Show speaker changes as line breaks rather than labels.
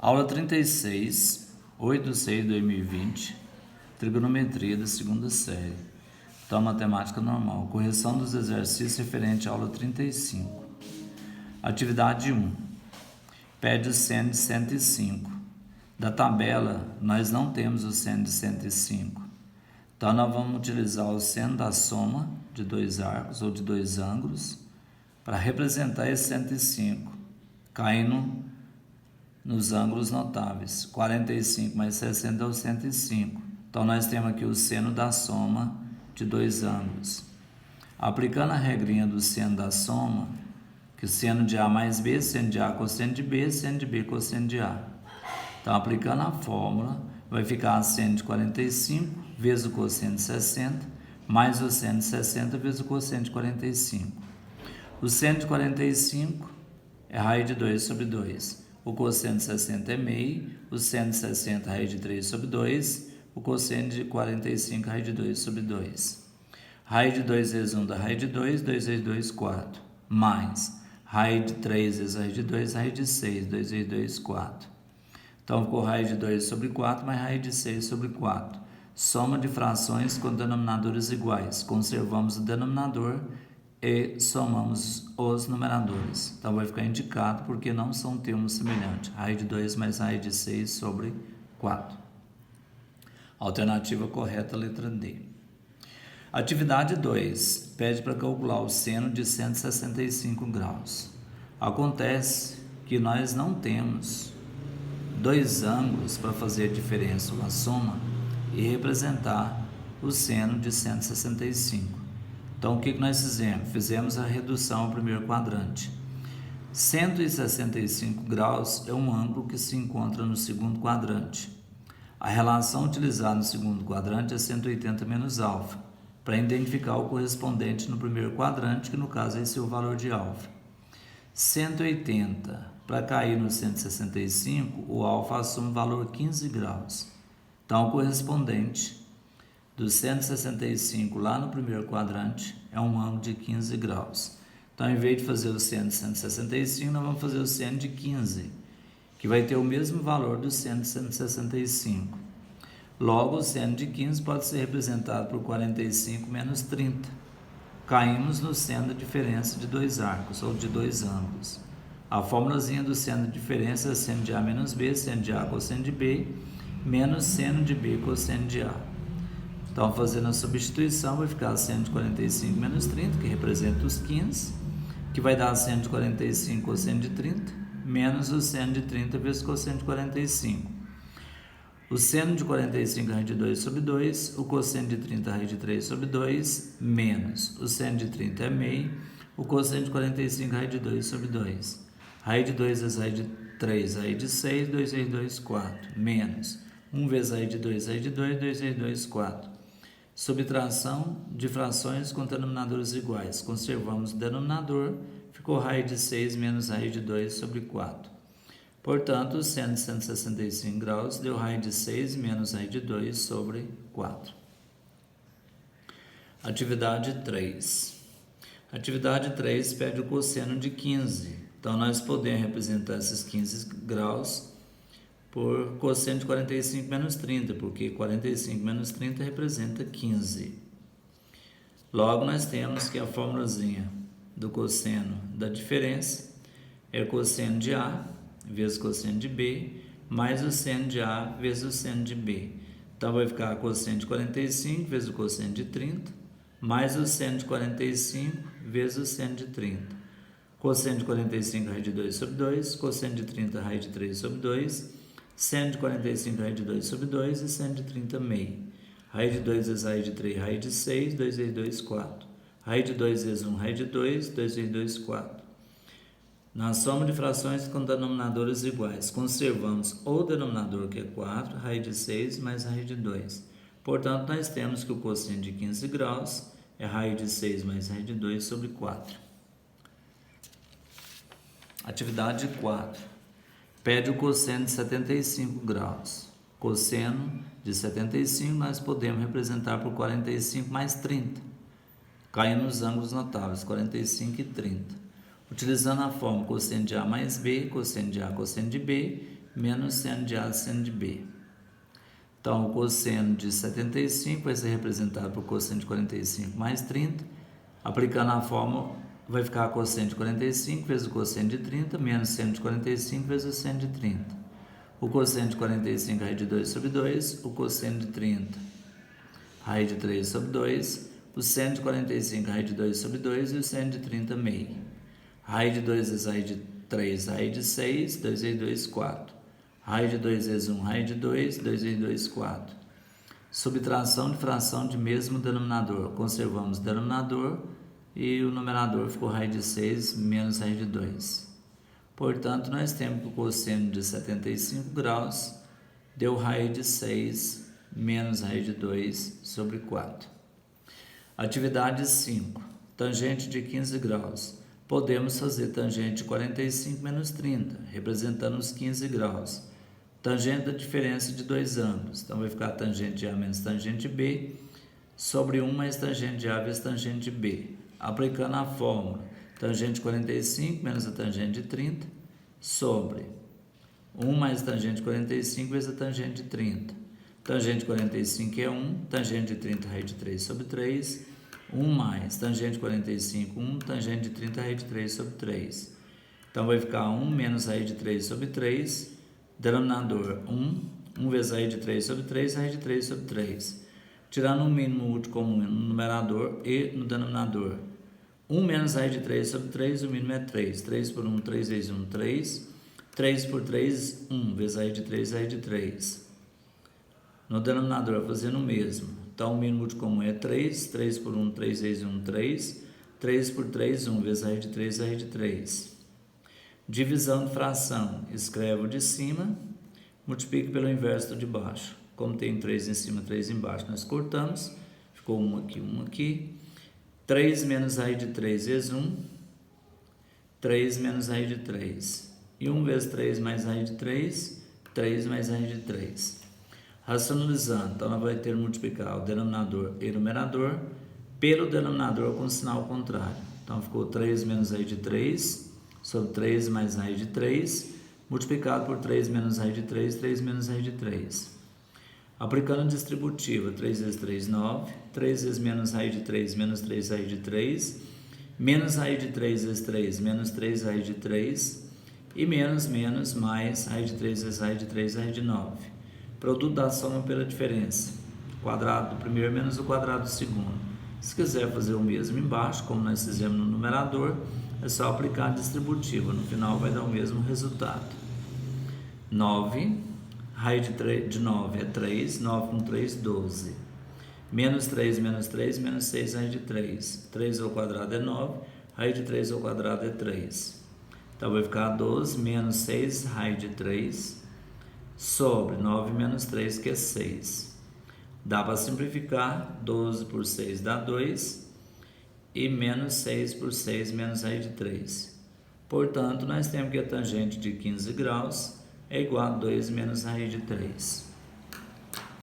Aula 36, 8/6/2020, trigonometria da segunda série. Então, matemática normal. Correção dos exercícios referente à aula 35. Atividade 1. Pede o seno de 105. Da tabela, nós não temos o seno de 105. Então, nós vamos utilizar o seno da soma de dois arcos ou de dois ângulos para representar esse 105, caindo nos ângulos notáveis. 45 mais 60 é o 105. Então, nós temos aqui o seno da soma de dois ângulos. Aplicando a regrinha do seno da soma, que o seno de A mais B, seno de A cosseno de B, seno de B cosseno de A. Então, aplicando a fórmula, vai ficar a seno de 45 vezes o cosseno de 60, mais o seno de 60 vezes o cosseno de 45. O seno de 45 é raiz de 2 sobre 2. O cosseno de 60 é meio, o seno de 60 raiz de 3 sobre 2, o cosseno de 45 raiz de 2 sobre 2. Raiz de 2 vezes 1 dá raiz de 2, 2 vezes 2, 4. Mais raiz de 3 vezes raiz de 2, raiz de 6, 2 vezes 2, 4. Então, ficou raiz de 2 sobre 4, mais raiz de 6 sobre 4. Soma de frações com denominadores iguais. Conservamos o denominador e somamos os numeradores. Então, vai ficar indicado porque não são termos semelhantes. Raiz de 2 mais raiz de 6 sobre 4. Alternativa correta, letra D. Atividade 2. Pede para calcular o seno de 165 graus. Acontece que nós não temos dois ângulos para fazer a diferença ou a soma e representar o seno de 165. Então, o que nós fizemos? Fizemos a redução ao primeiro quadrante. 165 graus é um ângulo que se encontra no segundo quadrante. A relação utilizada no segundo quadrante é 180 menos alfa, para identificar o correspondente no primeiro quadrante, que no caso esse é o valor de alfa. 180, para cair no 165, o alfa assume o valor 15 graus. Então, o correspondente do 165 lá no primeiro quadrante é um ângulo de 15 graus. Então, em vez de fazer o seno de 165, nós vamos fazer o seno de 15, que vai ter o mesmo valor do seno de 165. Logo, o seno de 15 pode ser representado por 45 menos 30. Caímos no seno da diferença de dois arcos, ou de dois ângulos. A fórmulazinha do seno de diferença é seno de A menos B, seno de A cosseno de B, menos seno de B cosseno de A. Então, fazendo a substituição, vai ficar seno de 45 menos 30, que representa os 15, que vai dar seno de 45 cosseno de 30, menos o seno de 30 vezes cosseno de 45. O seno de 45 raiz de 2 sobre 2, o cosseno de 30 raiz de 3 sobre 2, menos o seno de 30 é meio, o cosseno de 45 raiz de 2 sobre 2. Raiz de 2 vezes raiz de 3, raiz de 6, 2 vezes 2, 4, menos 1 vezes raiz de 2, raiz de 2, 2 vezes 2, 4. Subtração de frações com denominadores iguais. Conservamos o denominador, ficou raiz de 6 menos raiz de 2 sobre 4. Portanto, o seno de 165 graus deu raiz de 6 menos raiz de 2 sobre 4. Atividade 3. Atividade 3 pede o cosseno de 15. Então, nós podemos representar esses 15 graus por cosseno de 45 menos 30, porque 45 menos 30 representa 15. Logo, nós temos que a formulazinha do cosseno da diferença é cosseno de A vezes cosseno de B, mais o seno de A vezes o seno de B. Então, vai ficar cosseno de 45 vezes o cosseno de 30, mais o seno de 45 vezes o seno de 30. Cosseno de 45 raiz de 2 sobre 2, cosseno de 30 raiz de 3 sobre 2, seno de 45 raiz de 2 sobre 2 e seno de 30 meio. Raiz de 2 vezes raiz de 3, raiz de 6, 2 vezes 2, 4. Raiz de 2 vezes 1, raiz de 2, 2 vezes 2, 4. Na soma de frações com denominadores iguais, conservamos o denominador, que é 4, raiz de 6 mais raiz de 2. Portanto, nós temos que o cosseno de 15 graus é raiz de 6 mais raiz de 2 sobre 4. Atividade 4. Pede o cosseno de 75 graus. Cosseno de 75 nós podemos representar por 45 mais 30, caindo nos ângulos notáveis, 45 e 30. Utilizando a fórmula cosseno de A mais B, cosseno de A cosseno de B, menos seno de A seno de B. Então, o cosseno de 75 vai ser representado por cosseno de 45 mais 30. Aplicando a fórmula, vai ficar cosseno de 45 vezes o cosseno de 30, menos seno de 45 vezes o seno de 30. O cosseno de 45, raiz de 2 sobre 2, o cosseno de 30, raiz de 3 sobre 2, o seno de 45, raiz de 2 sobre 2 e o seno de 30, meio. Raiz de 2 vezes raiz de 3, raiz de 6, 2 vezes 2, 4. Raiz de 2 vezes 1, raiz de 2, 2 vezes 2, 4. Subtração de fração de mesmo denominador. Conservamos o denominador e o numerador ficou raiz de 6 menos raiz de 2. Portanto, nós temos que o cosseno de 75 graus deu raiz de 6 menos raiz de 2 sobre 4. Atividade 5. Tangente de 15 graus. Podemos fazer tangente de 45 menos 30, representando os 15 graus. Tangente da diferença de dois ângulos. Então, vai ficar tangente de A menos tangente de B sobre 1 mais tangente de A vezes tangente de B. Aplicando a fórmula, tangente de 45 menos a tangente de 30 sobre 1 mais tangente de 45 vezes a tangente de 30. Tangente de 45 é 1, tangente de 30 raiz de 3 sobre 3, 1 mais tangente de 45, 1, tangente de 30 raiz de 3 sobre 3. Então, vai ficar 1 menos raiz de 3 sobre 3, denominador 1 vezes raiz de 3 sobre 3, raiz de 3 sobre 3. Tirando o mínimo útil comum no numerador e no denominador. 1 menos raiz de 3 sobre 3, o mínimo é 3. 3 por 1, 3 vezes 1, 3. 3 por 3, 1 vezes raiz de 3, raiz de 3. No denominador, fazendo o mesmo. Então, o mínimo útil comum é 3. 3 por 1, 3 vezes 1, 3. 3 por 3, 1 vezes raiz de 3, raiz de 3. Divisão de fração. Escreve o de cima, multiplique pelo inverso do de baixo. Como tem 3 em cima, 3 embaixo, nós cortamos. Ficou 1 aqui, 1 aqui. 3 menos raiz de 3 vezes 1. 3 menos raiz de 3. E 1 vezes 3 mais raiz de 3. 3 mais raiz de 3. Racionalizando, então, ela vai ter que multiplicar o denominador e o numerador pelo denominador com sinal contrário. Então, ficou 3 menos raiz de 3 sobre 3 mais raiz de 3, multiplicado por 3 menos raiz de 3, 3 menos raiz de 3. Aplicando a distributiva, 3 vezes 3, 9, 3 vezes menos raiz de 3, menos 3 raiz de 3, menos raiz de 3 vezes 3, menos 3 raiz de 3, e menos, mais raiz de 3 vezes raiz de 3, raiz de 9. Produto da soma pela diferença, quadrado do primeiro menos o quadrado do segundo. Se quiser fazer o mesmo embaixo, como nós fizemos no numerador, é só aplicar a distributiva, no final vai dar o mesmo resultado. 9, raiz de 9 é 3, 9 com 3, 12. Menos 3, menos 3, menos 6, raiz de 3. 3 ao quadrado é 9, raiz de 3 ao quadrado é 3. Então, vai ficar 12 menos 6, raiz de 3, sobre 9 menos 3, que é 6. Dá para simplificar, 12 por 6 dá 2, e menos 6 por 6 menos raiz de 3. Portanto, nós temos que a tangente de 15 graus é igual a 2 menos raiz de 3.